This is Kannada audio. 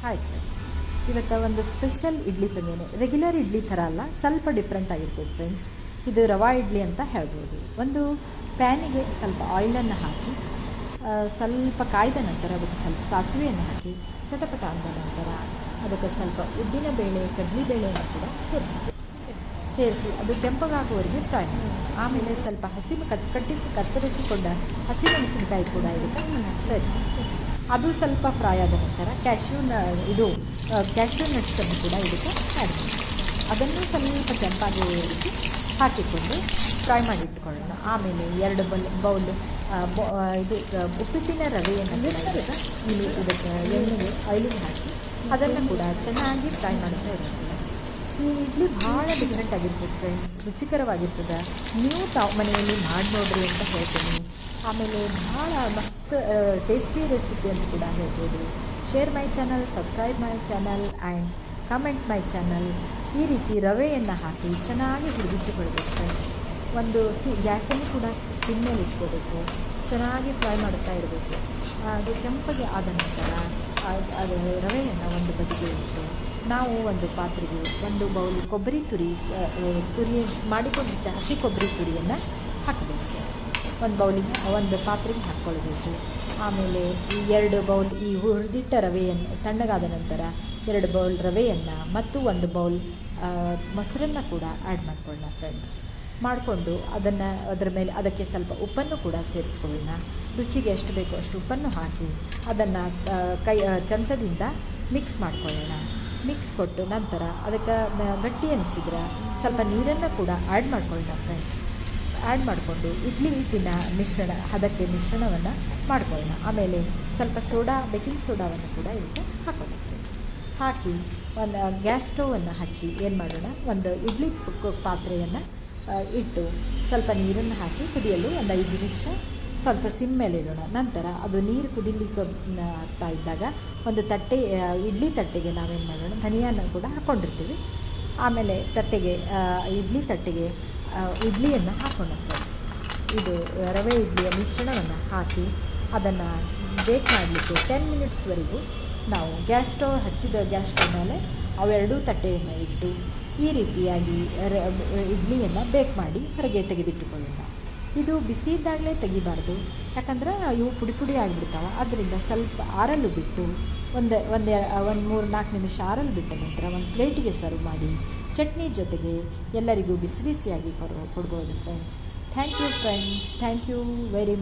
ಹಾಯ್ ಫ್ರೆಂಡ್ಸ್, ಇವತ್ತು ಒಂದು ಸ್ಪೆಷಲ್ ಇಡ್ಲಿ ತಂದೇನೆ. ರೆಗ್ಯುಲರ್ ಇಡ್ಲಿ ಥರ ಅಲ್ಲ, ಸ್ವಲ್ಪ ಡಿಫ್ರೆಂಟ್ ಆಗಿರ್ತದೆ ಫ್ರೆಂಡ್ಸ್. ಇದು ರವಾ ಇಡ್ಲಿ ಅಂತ ಹೇಳ್ಬೋದು. ಒಂದು ಪ್ಯಾನಿಗೆ ಸ್ವಲ್ಪ ಆಯಿಲನ್ನು ಹಾಕಿ ಸ್ವಲ್ಪ ಕಾಯ್ದ ನಂತರ ಅದಕ್ಕೆ ಸ್ವಲ್ಪ ಸಾಸಿವೆಯನ್ನು ಹಾಕಿ ಚಟಪಟ ಅಂದ ನಂತರ ಅದಕ್ಕೆ ಸ್ವಲ್ಪ ಉದ್ದಿನ ಬೇಳೆ ಕಡಲೆಬೇಳೆಯನ್ನು ಕೂಡ ಸೇರಿಸಿ ಅದು ಕೆಂಪಗಾಗುವವರೆಗೆ ಫ್ರೈ ಮಾಡಿ. ಆಮೇಲೆ ಸ್ವಲ್ಪ ಕತ್ತರಿಸಿಕೊಂಡ ಹಸಿಮೆಣಸಿನಕಾಯಿ ಕೂಡ ಇದಕ್ಕೆ ಸೇರಿಸಿ ಅದು ಸ್ವಲ್ಪ ಫ್ರೈ ಆದ ನಂತರ ಕ್ಯಾಶ್ಯೂ ನಟ್ಸನ್ನು ಕೂಡ ಇದಕ್ಕೆ ಆ್ಯಡ್ ಮಾಡಿ ಅದನ್ನು ಸ್ವಲ್ಪ ಕೆಂಪಾಗುವವರೆಗೆ ಹಾಕಿಕೊಂಡು ಫ್ರೈ ಮಾಡಿಟ್ಕೊಳ್ಳೋಣ. ಆಮೇಲೆ 2 ಬೌಲ್ ಉಪ್ಪಿಟ್ಟಿನ ರವೆಯನ್ನು ಇದಕ್ಕೆ ಎಣ್ಣೆಗೆ ಆಯಿಲಿಗೆ ಹಾಕಿ ಅದನ್ನು ಕೂಡ ಚೆನ್ನಾಗಿ ಫ್ರೈ ಮಾಡ್ತಾ ಇರೋಣ. ಈ ಇಡ್ಲಿ ಭಾಳ ಡಿಫ್ರೆಂಟ್ ಆಗಿರ್ತದೆ ಫ್ರೆಂಡ್ಸ್, ರುಚಿಕರವಾಗಿರ್ತದೆ. ನೀವು ತಾವು ಮನೆಯಲ್ಲಿ ಮಾಡಿ ನೋಡ್ರಿ ಅಂತ ಹೇಳ್ತೀನಿ. ಆಮೇಲೆ ಭಾಳ ಮಸ್ತ್ ಟೇಸ್ಟಿ ರೆಸಿಪಿ ಅಂತ ಕೂಡ ಹೇಳ್ಬೋದು. Share my channel, subscribe my channel and comment my channel. ಈ ರೀತಿ ರವೆಯನ್ನು ಹಾಕಿ ಚೆನ್ನಾಗಿ ಹುರಿದಿಟ್ಟುಕೊಳ್ಬೇಕು ಫ್ರೆಂಡ್ಸ್. ಗ್ಯಾಸನ್ನು ಕೂಡ ಸಿಮ್ ಮೇಲೆ ಇಟ್ಕೋಬೇಕು. ಚೆನ್ನಾಗಿ ಫ್ರೈ ಮಾಡ್ತಾ ಇರಬೇಕು. ಅದು ಕೆಂಪಗೆ ಆದ ನಂತರ ಅದು ರವೆಯನ್ನು ಒಂದು ಬದಿಗೆ ಇಟ್ಟು ನಾವು ಒಂದು ಪಾತ್ರೆಗೆ 1 ಬೌಲ್ ಕೊಬ್ಬರಿ ತುರಿ ಮಾಡಿಕೊಂಡಿದ್ದ ಹಸಿ ಕೊಬ್ಬರಿ ತುರಿಯನ್ನು ಹಾಕಬೇಕು. ಒಂದು ಪಾತ್ರೆಗೆ ಹಾಕ್ಕೊಳ್ಬೇಕು. ಆಮೇಲೆ 2 ಬೌಲ್ ಈ ಹುರಿದಿಟ್ಟ ರವೆಯನ್ನು ತಣ್ಣಗಾದ ನಂತರ 2 ಬೌಲ್ ರವೆಯನ್ನು ಮತ್ತು 1 ಬೌಲ್ ಮೊಸರನ್ನು ಕೂಡ ಆ್ಯಡ್ ಮಾಡ್ಕೊಳ್ಳೋಣ ಫ್ರೆಂಡ್ಸ್. ಮಾಡಿಕೊಂಡು ಅದರ ಮೇಲೆ ಅದಕ್ಕೆ ಸ್ವಲ್ಪ ಉಪ್ಪನ್ನು ಕೂಡ ಸೇರಿಸ್ಕೊಳ್ಳೋಣ. ರುಚಿಗೆ ಎಷ್ಟು ಬೇಕೋ ಅಷ್ಟು ಉಪ್ಪನ್ನು ಹಾಕಿ ಅದನ್ನು ಚಮಚದಿಂದ ಮಿಕ್ಸ್ ಮಾಡ್ಕೊಳ್ಳೋಣ. ಮಿಕ್ಸ್ ಕೊಟ್ಟು ನಂತರ ಅದಕ್ಕೆ ಗಟ್ಟಿ ಅನಿಸಿದ್ರೆ ಸ್ವಲ್ಪ ನೀರನ್ನು ಕೂಡ ಆ್ಯಡ್ ಮಾಡ್ಕೊಳ್ಳೋಣ ಫ್ರೆಂಡ್ಸ್. ಆ್ಯಡ್ ಮಾಡಿಕೊಂಡು ಇಡ್ಲಿ ಹಿಟ್ಟಿನ ಮಿಶ್ರಣವನ್ನು ಮಾಡ್ಕೊಳ್ಳೋಣ. ಆಮೇಲೆ ಸ್ವಲ್ಪ ಬೇಕಿಂಗ್ ಸೋಡಾವನ್ನು ಕೂಡ ಇದಕ್ಕೆ ಹಾಕೋಣ ಫ್ರೆಂಡ್ಸ್. ಹಾಕಿ ಒಂದು ಗ್ಯಾಸ್ ಸ್ಟವನ್ನು ಹಚ್ಚಿ ಏನು ಮಾಡೋಣ, ಒಂದು ಇಡ್ಲಿ ಪಾತ್ರೆಯನ್ನು ಇಟ್ಟು ಸ್ವಲ್ಪ ನೀರನ್ನು ಹಾಕಿ ಕುದಿಯಲು ಒಂದು 5 ನಿಮಿಷ ಸ್ವಲ್ಪ ಸಿಮ್ ಮೇಲೆ ಇಡೋಣ. ನಂತರ ಅದು ನೀರು ಕುದಿಲಿಕ್ಕೆ ಆಗ್ತಾ ಇದ್ದಾಗ ಒಂದು ಇಡ್ಲಿ ತಟ್ಟೆಗೆ ನಾವೇನು ಮಾಡೋಣ, ಧನಿಯಾನ ಕೂಡ ಹಾಕ್ಕೊಂಡಿರ್ತೀವಿ. ಆಮೇಲೆ ಇಡ್ಲಿ ತಟ್ಟೆಗೆ ಇಡ್ಲಿಯನ್ನು ಹಾಕೋಣ ಫ್ರೆಂಡ್ಸ್. ಇದು ರವೆ ಇಡ್ಲಿಯ ಮಿಶ್ರಣವನ್ನು ಹಾಕಿ ಅದನ್ನು ಬೇಕ್ ಮಾಡಲಿಕ್ಕೆ 10 ಮಿನಿಟ್ಸ್ವರೆಗೂ ನಾವು ಗ್ಯಾಸ್ ಸ್ಟವ್ ಮೇಲೆ ಅವೆರಡೂ ತಟ್ಟೆಯನ್ನು ಇಟ್ಟು ಈ ರೀತಿಯಾಗಿ ಇಡ್ಲಿಯನ್ನು ಬೇಕ್ ಮಾಡಿ ಹೊರಗೆ ತೆಗೆದಿಟ್ಟುಕೊಳ್ಳೋಣ. ಇದು ಬಿಸಿ ಇದ್ದಾಗಲೇ ತೆಗಿಬಾರ್ದು, ಯಾಕಂದ್ರೆ ಇವು ಪುಡಿ ಆಗಿಬಿಡ್ತಾವೆ. ಆದ್ದರಿಂದ ಸ್ವಲ್ಪ ಆರಲು ಬಿಟ್ಟು ಒಂದು 3-4 ನಿಮಿಷ ಆರಲು ಬಿಟ್ಟ ನಂತರ ಒಂದು ಪ್ಲೇಟಿಗೆ ಸರ್ವ್ ಮಾಡಿ ಚಟ್ನಿ ಜೊತೆಗೆ ಎಲ್ಲರಿಗೂ ಬಿಸಿಯಾಗಿ ಕೊಡ್ಬೋದು friends. Thank you friends, thank you very